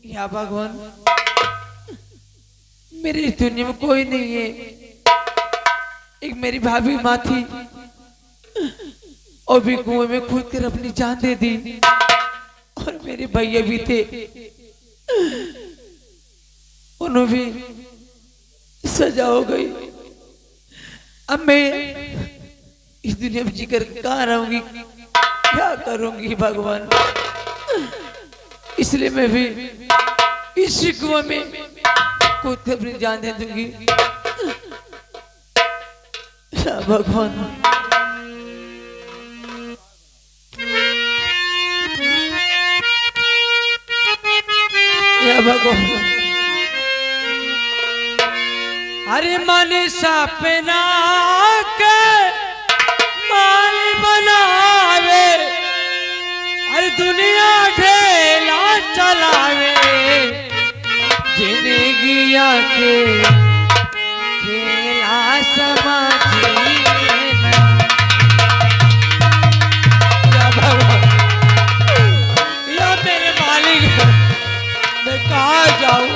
या भगवान, मेरी इस दुनिया में कोई नहीं है। एक मेरी भाभी माँ थी, और भी कुएं में कूद कर अपनी जान दे दी। और मेरे भैया भी थे, उन्होंने भी सजा हो गई। अब मैं इस दुनिया में जीकर कहाँ रहूंगी, क्या करूंगी भगवान। इसलिए मैं भी इस कुएं में कूद कर अपनी जान दे दूंगी। भगवान, या भगवान। अरे मन सपना के माल बनावे, अरे दुनिया ढेला चलावे, जिंदगिया के खेला समझिए ना। या भगवान, या मेरे मालिक, मैं कहाँ जाऊं,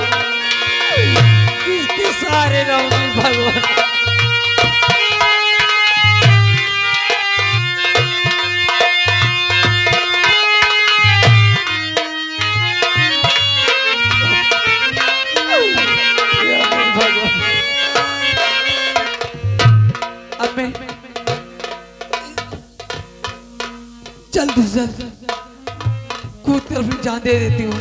किसके सहारे रहूंगी भगवान। अब मैं जल्द से जल्द कूद कर अपनी जान दे देती हूँ।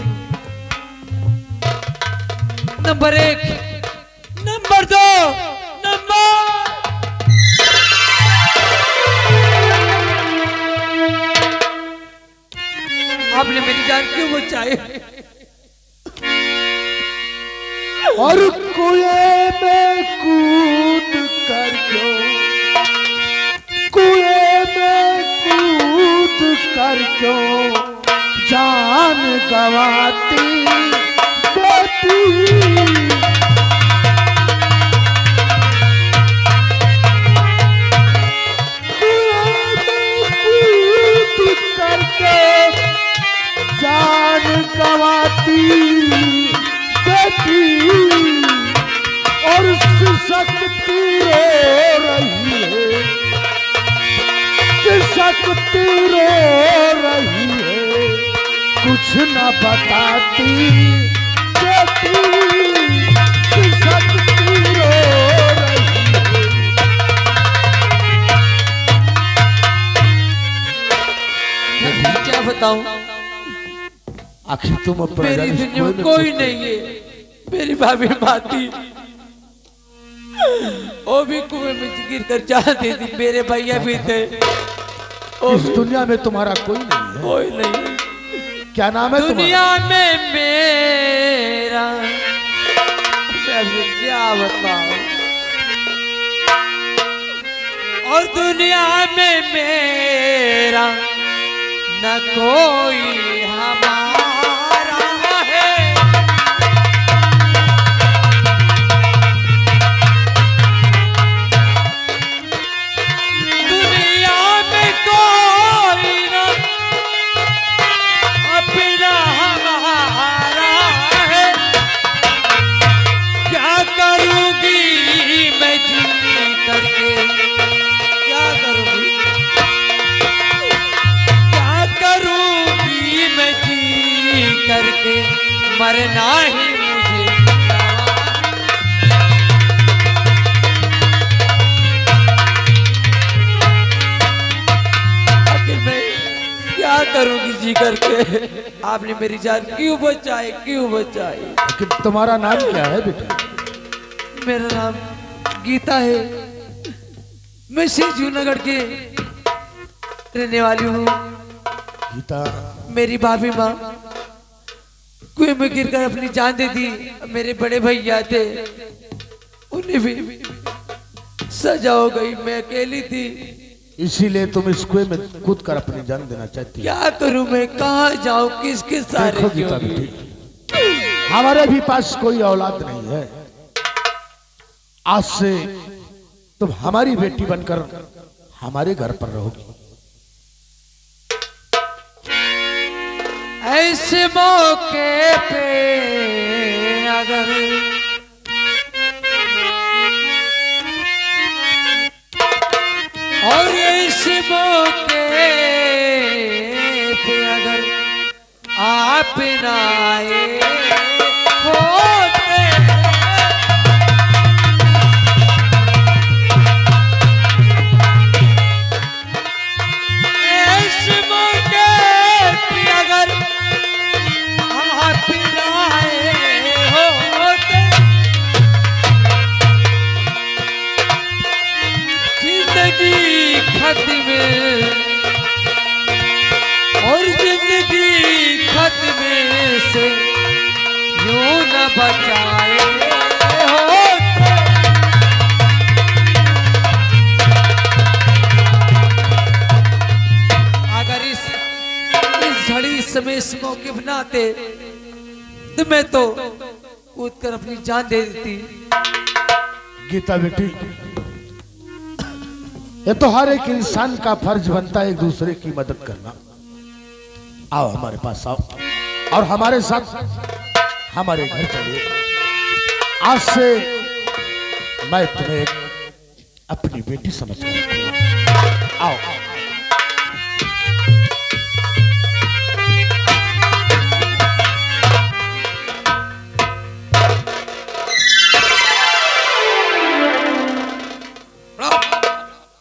नंबर 1, नंबर 2, नंबर आपने मेरी जान क्यों बचाई? और कुएं में कूद कर क्यों, कुएं में कूद कर क्यों जान गवाती बेटी। कुएं में कूद करके जान गवाती बेटी, और सिसकती रो रही है, सिसकती रो रही है, कुछ न बताती बेटी, सिसकती रो रही है। मैं क्या बताऊं, आखिर तुम अपना मेरी दुनिया में कोई नहीं है। मेरी भाभी माँ थी, वो भी कुएं में गिर कर जान दे दी। मेरे भैया भी थे, इस दुनिया में तुम्हारा कोई नहीं है। कोई नहीं। क्या नाम है दुनिया तुम्हारा? में मेरा, मैं क्या बताऊं, और दुनिया में मेरा न कोई हमारा है। दुनिया में कोई न अपना हमारा है। क्या करूंगी मैं जी करके, क्या करूंगी, क्या करूंगी मैं जी करके, मरना ही मुझे। आखिर मैं क्या करूंगी जी करके। आपने मेरी जान क्यों बचाई, क्यों बचाई? कि तुम्हारा नाम क्या है बेटा? मेरा नाम गीता है, मैं श्री जूनागढ़ के रहने वाली हूँ। गीता, मेरी भाभी माँ कुएं में गिरकर अपनी जान दे दी। मेरे बड़े भैया थे, उन्हें भी सजा हो गई। मैं अकेली थी। इसीलिए तुम इस कुएं में कूद कर अपनी जान देना चाहती हो। क्या करूं मैं, कहाँ जाऊं, किसके सारे देखो गीता जाऊं? बेटी, हमारे भी पास कोई औलाद नहीं है। आज से तुम हमारी बेटी बनकर हमारे घर पर रहोगी। ऐसे मौके पे अगर और ऐसे मौके पे अगर आप ना आए होते ऐसे मौके पे अगर आप ना आए होते जिंदगी खत्म और जिंदगी खत्म से यूं न बचाए होते। अगर इस घड़ी इस समय इस मौके पर ना आते तो मैं तो कूद कर अपनी जान दे देती। गीता बेटी, ये तो हर एक इंसान का फर्ज बनता है एक दूसरे की मदद करना। आओ हमारे पास आओ और हमारे साथ हमारे घर चलिए। आज से मैं तुम्हें एक अपनी बेटी समझ कर रखूंगा। आओ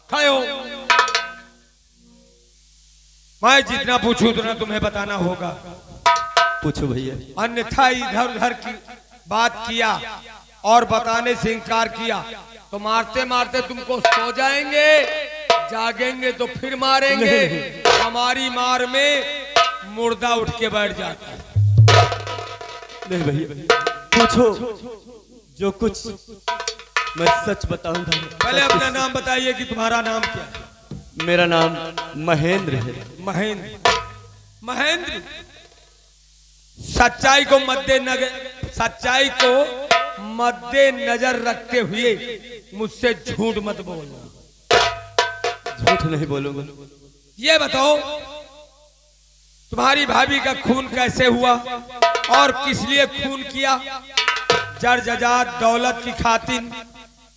खड़े हो। मैं जितना पूछूं उतना तुम्हें बताना होगा। पूछो भैया। अन्यथा इधर उधर की बात किया और बताने से इनकार किया तो मारते मारते तुमको सो जाएंगे, जागेंगे तो फिर मारेंगे। हमारी मार में मुर्दा उठ के बैठ जाता है। नहीं भैया, पूछो जो कुछ मैं सच बताऊंगा। पहले अपना नाम बताइए कि तुम्हारा नाम क्या है? मेरा नाम महेंद्र है। महेंद्र। महेंद्र, सच्चाई को मद्देनजर रखते हुए मुझसे झूठ मत बोलो। झूठ नहीं बोलूंगा। ये बताओ तुम्हारी भाभी का खून कैसे हुआ और किस लिए खून किया? जर जजात दौलत की खातिर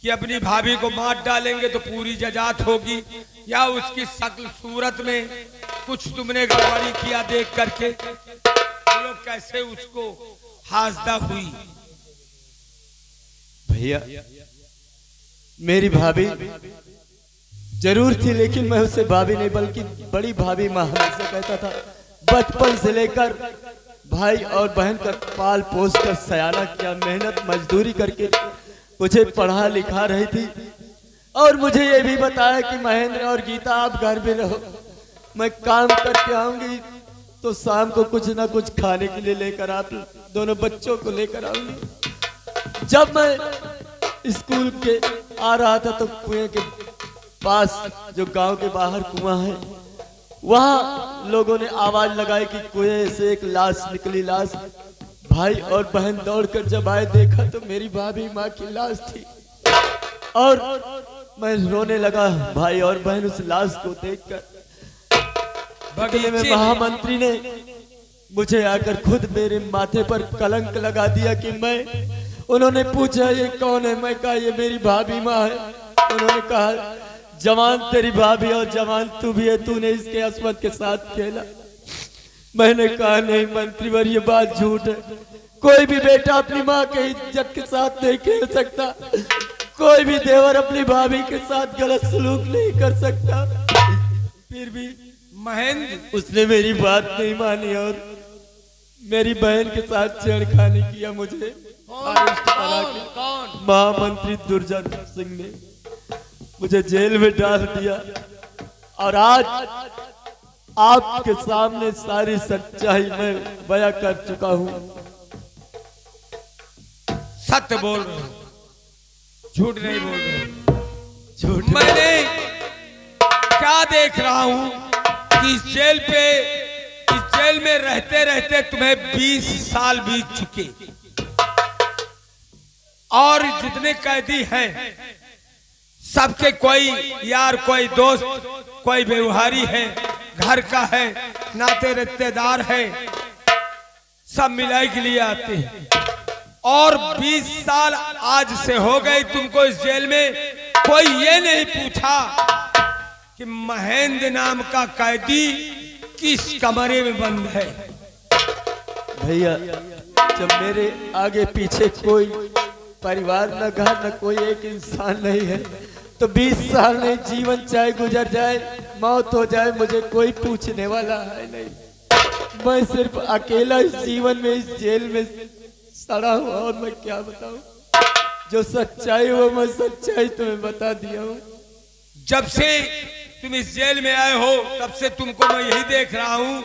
कि अपनी भाभी को मार डालेंगे तो पूरी जजात होगी, या उसकी शक्ल सूरत में कुछ तुमने गड़बड़ी किया देख करके बोलो कैसे उसको हासदा हुई? भैया मेरी भाभी जरूर थी, लेकिन मैं उसे भाभी नहीं बल्कि बड़ी भाभी माँ हमेशा कहता था। बचपन से लेकर भाई और बहन का पाल पोस कर सयाना किया, मेहनत मजदूरी करके मुझे पढ़ा लिखा रही थी और मुझे ये भी बताया कि महेंद्र और गीता आप घर में रहो, मैं काम करके आऊंगी तो शाम को कुछ ना कुछ खाने के लिए लेकर आप दोनों बच्चों को लेकर आऊंगी। जब मैं स्कूल के आ रहा था तो कुएं के पास जो गांव के बाहर कुआं है, वहां लोगों ने आवाज लगाई कि कुएं से एक लाश निकली। लाश भाई और बहन दौड़कर जब आए देखा तो मेरी भाभी माँ की लाश थी और मैं रोने लगा। भाई और बहन उस लाश को देखकर बगले में महामंत्री ने मुझे आकर खुद मेरे माथे पर कलंक लगा दिया कि मैं, उन्होंने पूछा ये कौन है? मैं कहा ये मेरी भाभी माँ है। उन्होंने कहा जवान तेरी भाभी और जवान तू भी है, तूने इसके अस्मत के साथ खेला। मैंने कहा नहीं मंत्रीवर, ये बात झूठ है। कोई भी बेटा अपनी माँ के इज्जत के साथ नहीं खेल सकता, कोई भी देवर अपनी भाभी के साथ गलत सलूक नहीं कर सकता। फिर भी महेंद्र उसने मेरी बात नहीं मानी और मेरी बहन के साथ छेड़खानी किया। मुझे कौन? महामंत्री दुर्जन सिंह ने मुझे जेल में डाल दिया और आज आपके सामने सारी सच्चाई मैं बयां कर चुका हूं। सत्य बोल रहे हो, झूठ नहीं बोल रहे हो। झूठ मैंने क्या देख रहा हूं कि इस जेल में रहते रहते तुम्हें 20 साल बीत चुके और जितने कैदी हैं सबके कोई यार, कोई दोस्त, कोई व्यवहारी है, घर का है, नाते रिश्तेदार है, सब मिलाई के लिए आते हैं। और 20 साल आज से हो गए तुमको इस जेल में, कोई ये नहीं पूछा कि महेंद्र नाम का कैदी किस कमरे में बंद है। भैया जब मेरे आगे पीछे कोई परिवार न घर न कोई एक इंसान नहीं है, तो 20 साल नहीं, जीवन चाहे गुजर जाए, मौत हो जाए, मुझे कोई पूछने वाला है नहीं। मैं सिर्फ अकेला इस जीवन में, इस जेल में सड़ा हुआ, और मैं क्या बताऊं। जो सच्चाई वो मैं सच्चाई तुम्हें बता दिया हूं। जब से तुम इस जेल में आए हो तब से तुमको मैं यही देख रहा हूं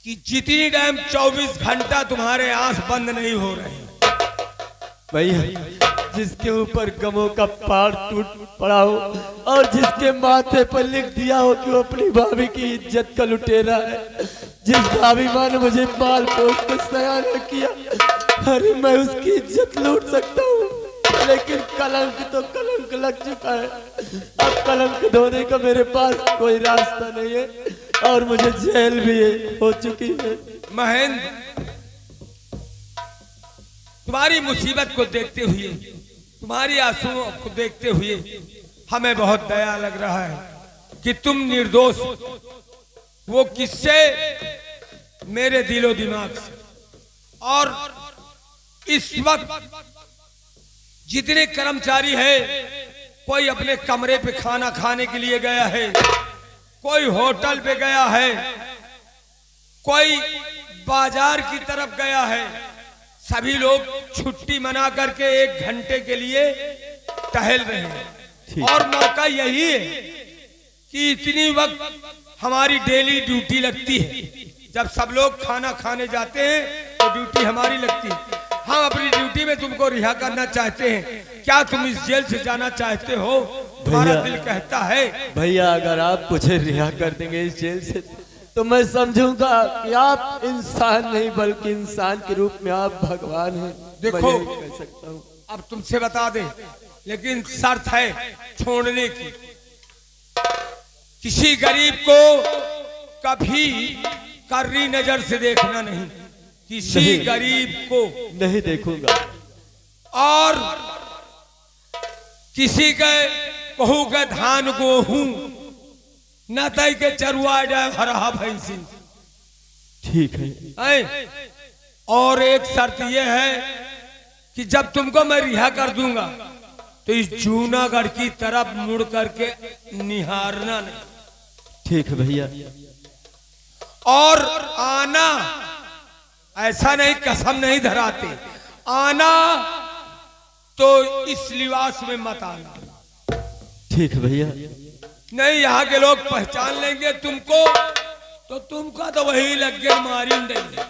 कि जितनी टाइम 24 घंटा तुम्हारे आंख बंद नहीं हो रहे। भैया जिसके ऊपर गमों का पहाड़ टूट पड़ा हो और जिसके माथे पर लिख दिया हो कि वो अपनी भाभी की इज्जत का लुटेरा है, जिस भाभी माँ ने मुझे पाल पोस कर सयान किया, अरे मैं उसकी इज्जत लूट सकता हूँ, लेकिन कलंक तो कलंक लग चुका है। अब कलंक धोने का मेरे पास कोई रास्ता नहीं है, और मुझे जेल भी हो चुकी है। महेंद्र, तुम्हारी मुसीबत को देखते हुए, तुम्हारी आंसुओं को देखते हुए हमें बहुत दया लग रहा है कि तुम निर्दोष। वो किससे? मेरे दिलो दिमाग से। और इस वक्त जितने कर्मचारी है, कोई अपने कमरे पे खाना खाने के लिए गया है, कोई होटल पे गया है, कोई बाजार की तरफ गया है, सभी लोग छुट्टी मना करके 1 घंटे के लिए टहल रहे हैं। और मौका यही है कि इतनी वक्त हमारी डेली ड्यूटी लगती है। जब सब लोग खाना खाने जाते हैं तो ड्यूटी हमारी लगती है। हम अपनी ड्यूटी में तुमको रिहा करना चाहते हैं। क्या तुम इस जेल से जाना चाहते हो? तुम्हारा दिल कहता है। भैया अगर आप मुझे रिहा कर देंगे इस जेल से, तो मैं समझूंगा कि आप इंसान नहीं बल्कि इंसान के रूप में आप भगवान हैं। देखो, कह सकता हूँ। अब तुमसे बता दे, लेकिन शर्त है छोड़ने की। किसी गरीब को कभी कर्री नजर से देखना नहीं, किसी नहीं, गरीब को नहीं देखूंगा। और किसी के कहू के धान गोहूं न तय के चरुआ जाए हरा भैंसी। ठीक है। और एक शर्त यह है कि जब तुमको मैं रिहा कर दूंगा तो इस जूनागढ़ की तरफ मुड़ करके निहारना नहीं। ठीक है भैया। और आना, ऐसा नहीं, कसम नहीं धराते, आना तो इस लिबास में मत आना। ठीक है भैया। नहीं, यहाँ के लोग पहचान लेंगे तुमको तो तुमका तो वही लग गया मारी देंगे।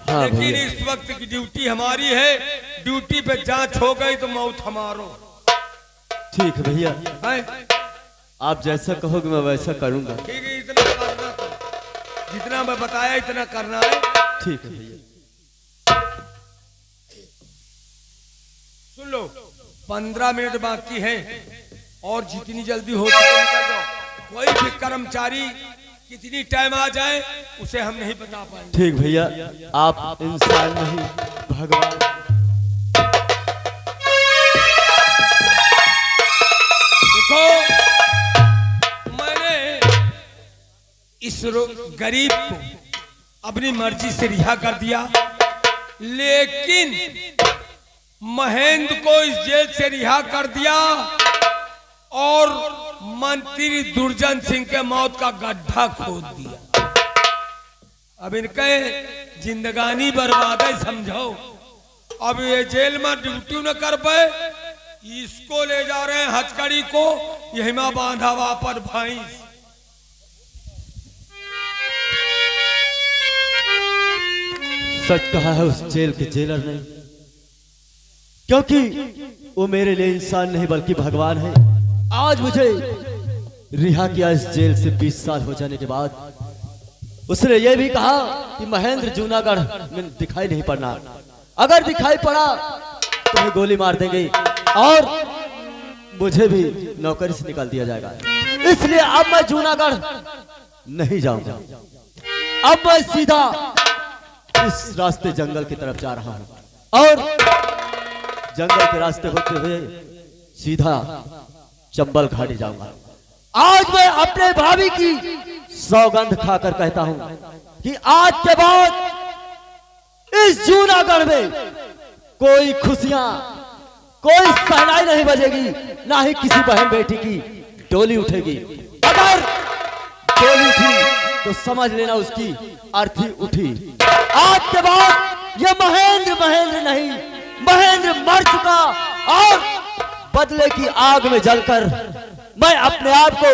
हाँ लेकिन भैया। इस वक्त की ड्यूटी हमारी है, ड्यूटी पे जांच हो गई तो मौत हमारो। ठीक है भैया, है? आप जैसा कहोगे मैं वैसा करूंगा। ठीक है, इतना करना तो, जितना मैं बताया इतना करना है। ठीक है भैया। सुन लो, 15 मिनट बाकी है और जितनी जल्दी हो सके निकल जाओ। कोई भी कर्मचारी कितनी टाइम आ जाए उसे हम नहीं बता पाएंगे। ठीक भैया, आप इंसान नहीं भगवान। देखो, मैंने इस गरीब को अपनी मर्जी से रिहा कर दिया, लेकिन महेंद्र को इस जेल से रिहा कर दिया और मंत्री दुर्जन सिंह के मौत का गड्ढा खोद दिया। अब इनके जिंदगानी बर्बाद है, समझो। अब ये जेल में ड्यूटी न कर पाए, इसको ले जा रहे हैं हथकड़ी को, यही में बांधा वापर भैंस। सच कहा है उस जेल के जेलर ने, क्योंकि वो मेरे लिए इंसान नहीं बल्कि भगवान है। आज मुझे रिहा किया इस जेल से 20 साल हो जाने के बाद। उसने ये भी कहा कि महेंद्र जूनागढ़ में दिखाई नहीं पड़ना, अगर दिखाई पड़ा तो मैं गोली मार देंगे और मुझे भी नौकरी से निकाल दिया जाएगा। इसलिए अब मैं जूनागढ़ नहीं जाऊंगा। अब मैं सीधा इस रास्ते जंगल की तरफ जा रहा हूं और जंगल के रास्ते होते हुए सीधा चंबल घाटी जाऊंगा। आज मैं अपने भाभी की सौगंध खाकर कहता हूं कि आज के बाद इस जूनागढ़ में कोई खुशियां, कोई सहनाई नहीं बजेगी, ना ही किसी बहन बेटी की डोली उठेगी। अगर डोली उठी तो समझ लेना उसकी अर्थी उठी। आज के बाद ये महेंद्र महेंद्र नहीं, महेंद्र मर चुका और बदले की आग में जलकर मैं अपने आप को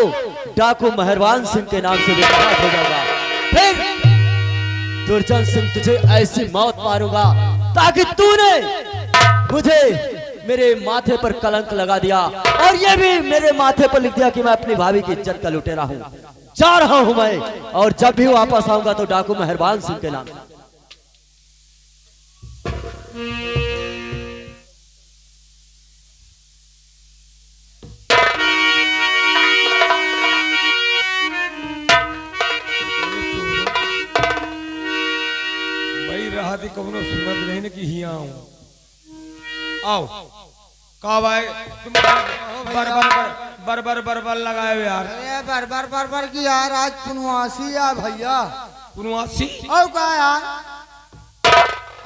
डाकू मेहरबान सिंह के नाम से विख्यात हो जाऊंगा। फिर दुर्जन सिंह तुझे ऐसी मौत मारूंगा ताकि तूने मुझे मेरे माथे पर कलंक लगा दिया और ये भी मेरे माथे पर लिख दिया कि मैं अपनी भाभी की इज्जत का लुटेरा हूं। जा रहा हूं मैं और जब भी वापस आऊंगा तो डाकू मेहरबान सिंह के नाम। भाई रहा थी कौनो सुनत नहीं न कि हिया आऊं। आओ का भाई तुम बर लगाए हो यार। अरे बर की यार आज पुनवासी या भैया पुनवासी और का यार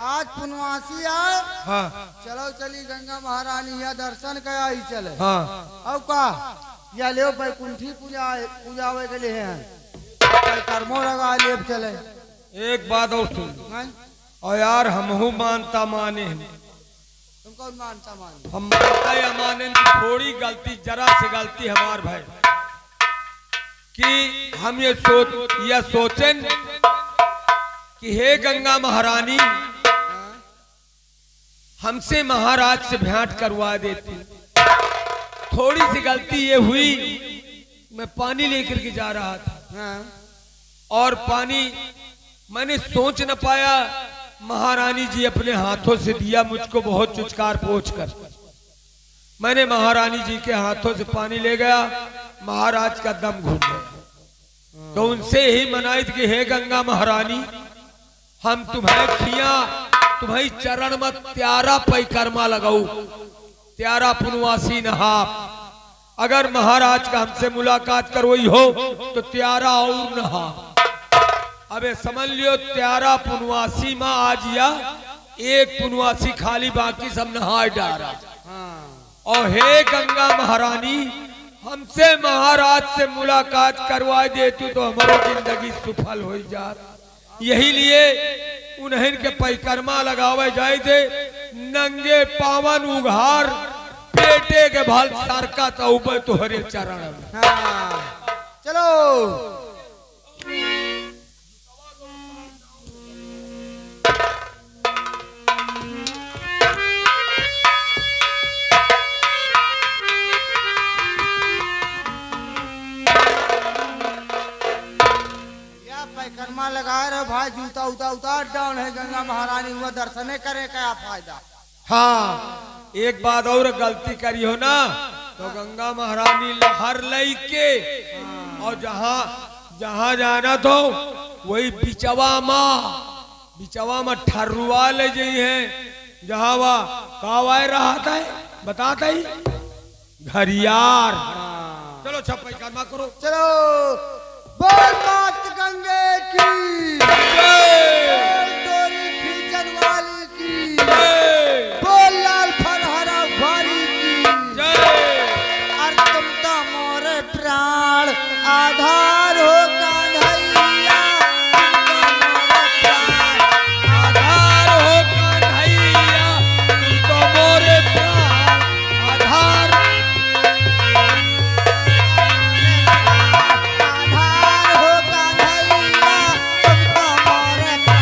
आज पुनवासी यार। हाँ चलो चली गंगा महारानी या दर्शन कया ही चले। हाँ और का या ले बैकुंठी पूजावे के लिए हैं कर्मों लगा ले चले। एक बात और सुन हैं? और यार हमहू मानता माने तुम कौन मानता मान हम मानता या माने कि थोड़ी गलती, जरा से गलती हमार भाई कि हम ये सोचें कि हे गंगा महारानी हमसे महाराज से भेंट करवा देती। थोड़ी सी गलती ये हुई, मैं पानी लेकर के जा रहा था हाँ? और पानी मैंने सोच न पाया, महारानी जी अपने हाथों से दिया मुझको बहुत चुचकार पोंछ कर। मैंने महारानी जी के हाथों से पानी ले गया, महाराज का दम घुट गया। तो उनसे ही मनाई थी कि हे गंगा महारानी हम तुम्हें खिया तुम्हारी चरण मत त्यारा पैकर्मा लगाऊ, त्यारा पुनवासी नहा। अगर महाराज का हमसे मुलाकात करवाई हो तो त्यारा और नहा। अबे समझ लियो त्यारा पुनवासी माँ आज या एक पुनवासी खाली, बाकी सब नहा डारा। और हे गंगा महारानी हमसे महाराज से मुलाकात करवा देती तो हमारी जिंदगी सफल हो जात। यही लिए उन्हें के पैकर्मा लगावे जाए थे, नंगे पावन उघार पेटे के भाल सरका तौबे तुहरे चरण में। हाँ, चलो कर्मा लगाए रहे भाई, जूता उतार डाउन है गंगा महारानी हुआ दर्शन करे क्या फायदा। हाँ एक बात और गलती करी हो ना तो गंगा महारानी लहर लई के और जहाँ जहाँ जाना तो वही बिचवा में ठर्रुआ ले जाई है। जहाँ वह कावाय रहा था बताता ही घरियार। चलो छप्पई कर्मा करो। चलो बोल मात गंगे की डोरी खींचन वाली की, बोल लाल फरहरा भारी की और तुम तो मोरे प्राण आधार हो कन्हैया, आधार हो कन्हैया, तुम तो मोरे प्राण आधार। आधार हो कन्हैया तुम तो मोरे प्राण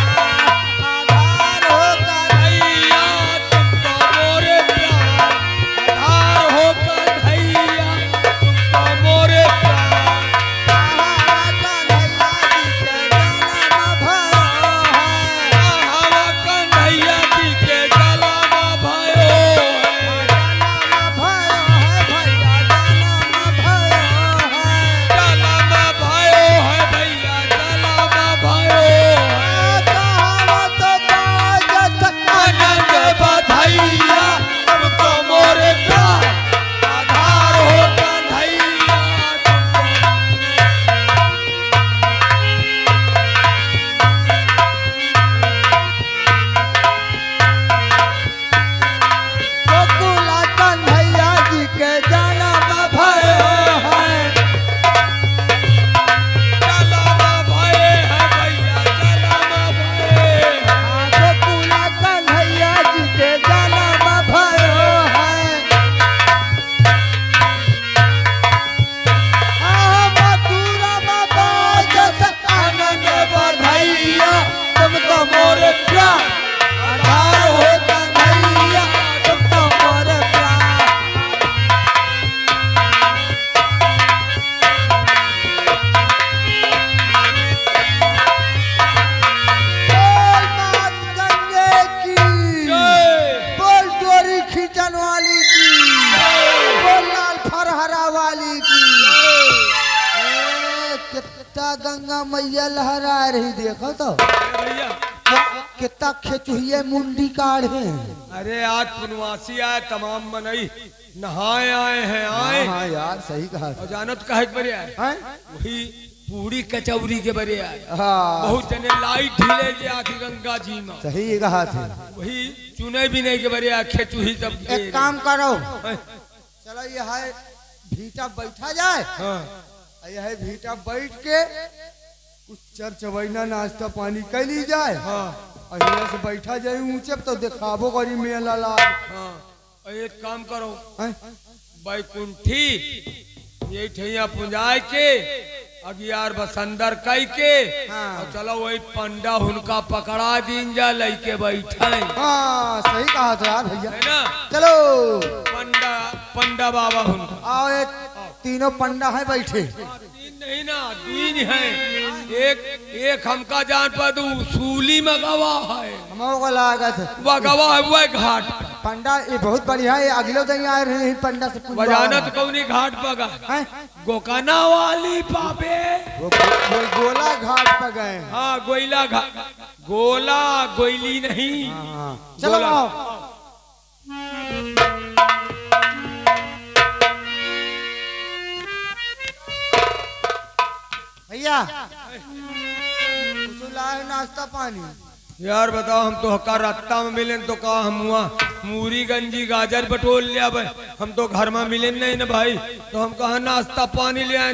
कितना गंगा मैया लहरा रही, देखो तो भैया कितना खेचुहिए मुंडी काढ़े। अरे आज पुनवासी आए, तमाम मनई नहाए आए हैं आए। हाँ यार सही कहा। और जानो तो कहे के बरे आए, हैं? वही पूरी कचौरी के बरे आए। हाँ बहुत जने लाइट ढीले जे आके गंगा जी में, सही कहा थे। वही चुने भी नहीं के बरे आए, खेचुही सब घेरे। एक काम करो, हैं? चलो ये है भीटा बैठा जाए, हाँ यह है भीटा बैठ के कुछ चरचबैना नाश्ता पानी कर ली जाए। हाँ और यहाँ से बैठा जाए ऊंचे तो दिखाबो करी मेला ला। हाँ। और एक काम करो, हैं? बैकुंठी ये ठैया पुंजाए के अगियार बसंदर कई के, हाँ। और चलो वही पंडा उनका पकड़ा दीन जा लइके बैठे, हाँ सही कहा था यार भैया। है ना? चलो पंडा पंडा बाबा उनका आओ, एक तीनों पंडा है बैठे। तीन नहीं ना तीन है। एक हमका जान पर सूली में गवाह है, हमको लागत वह गवाह है वह घाट पर। पंडा ये बहुत बढ़िया है, अगले दिन आए रहे हैं पंडा से पूछवा बजानत कौनी घाट पर हैं? गोकना वाली पापे। वो गोला घाट पर गए। हाँ गोइला घाट, गोला गोइली नहीं। हाँ चलो गोला। आओ। भैया कुछ लाए नाश्ता पानी? यार बताओ, हम तो हका रास्ता में मिले तो कहा हम हुआ मूरी गंजी गाजर बटोल लिया भाई, हम तो घर में मिले नहीं ना भाई, तो हम कहा नाश्ता पानी ले आए।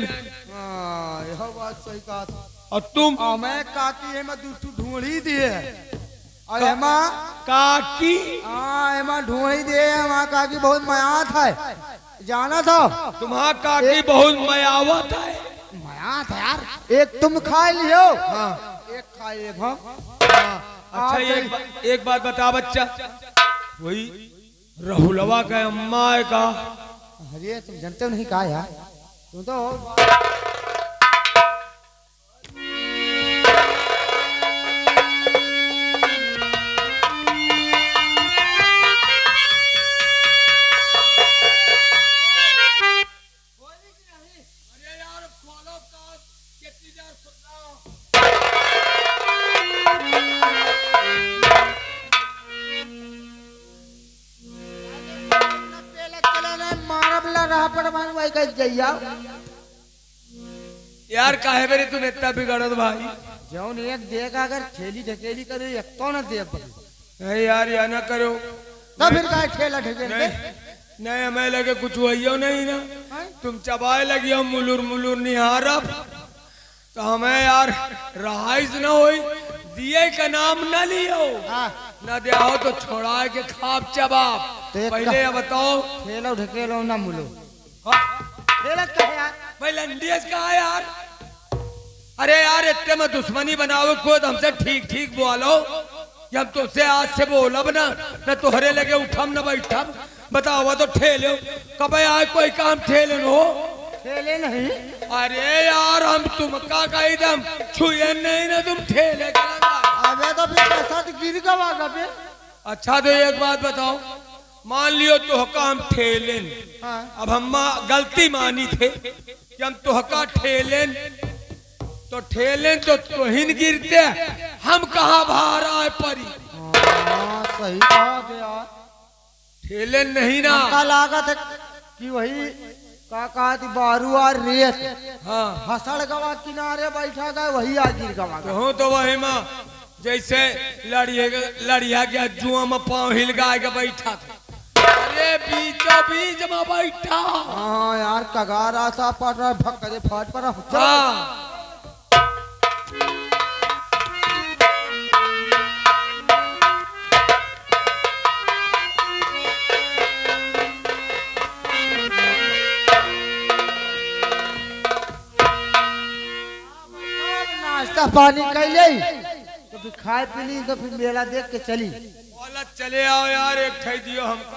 हाँ यह बात सही कहा था। और तुम? और मैं काकी है मैं दूठू ढूंढी दिए और हेमा काकी? हाँ हेमा ढूंढी दिए। हेमा काकी बहुत मयात है, जाना था? तुम्हारा काकी बहुत मयावत है। मयात है यार। एक तुम खा लियो। हाँ एक खा एक हम। अच्छा एक बात बता बच्चा, वही राहुलवा का अम्मा है का? अरे तुम जानते हो नहीं कहा यार, तुम तो यार काहे मेरे तुम इतना बिगड़त भाई? जौन एक देगा अगर ठेली ढकेली करे एक तो न दे पर। नहीं यार या ना करो, तो फिर काय ठेला ढकेल नहीं नहीं हमें लगे कुछ वही नहीं ना, तुम चबाए लगी हम मुलुर मुलुर निहारब तो हमें यार रहाइश न होई, दिए का नाम न लियो न दिया हो तो छोड़ा के खाप चबाब। तो पहले ये बताओ ठेलो ढकेलो ना मुलो। हाँ? ठेला कहे यार भाई लंडियस कहा यार? अरे यार इतने में दुश्मनी बनाओ खुद हमसे ठीक ठीक बोलो, हम तुझसे आज से बोलब ना न तुहरे लगे उठम न बैठम। बताओ तो ठेलो कब आज कोई काम ठेले हो? ठेले नहीं। अरे यार हम तुमका कही दम छुए नहीं ना तुम ठेले करेंगे। अबे तो फिर पैसा तो गिर गवा गबे। अच्छा तो एक बात बताओ, मान लियो तुहका हम ठेलेन, हाँ। अब हम गलती मानी थे कि हम तुहका ठेलेन तो ठेलेन तो तुहिन गिरते, हम कहाँ बाहर आए परी? हाँ सही कहा यार। ठेलेन नहीं ना। का लागत है कि वही का कहा थी बारू और रेत। हाँ हसड़ गवा किनारे बैठा गए वही आ गिर गवा। तो हूँ तो वही माँ जैसे लड़िया के जुआ में पाँव हिल गाय के बैठा था, अरे बीचों बीच में बैठा। हाँ यार कगारा सा पड़ रहा भक् करे फाट पर। हाँ नाश्ता पानी कैले तो फिर खाए पी ली तो फिर मेला देख के चली। चले आओ यार, एक ठई दियो हमको।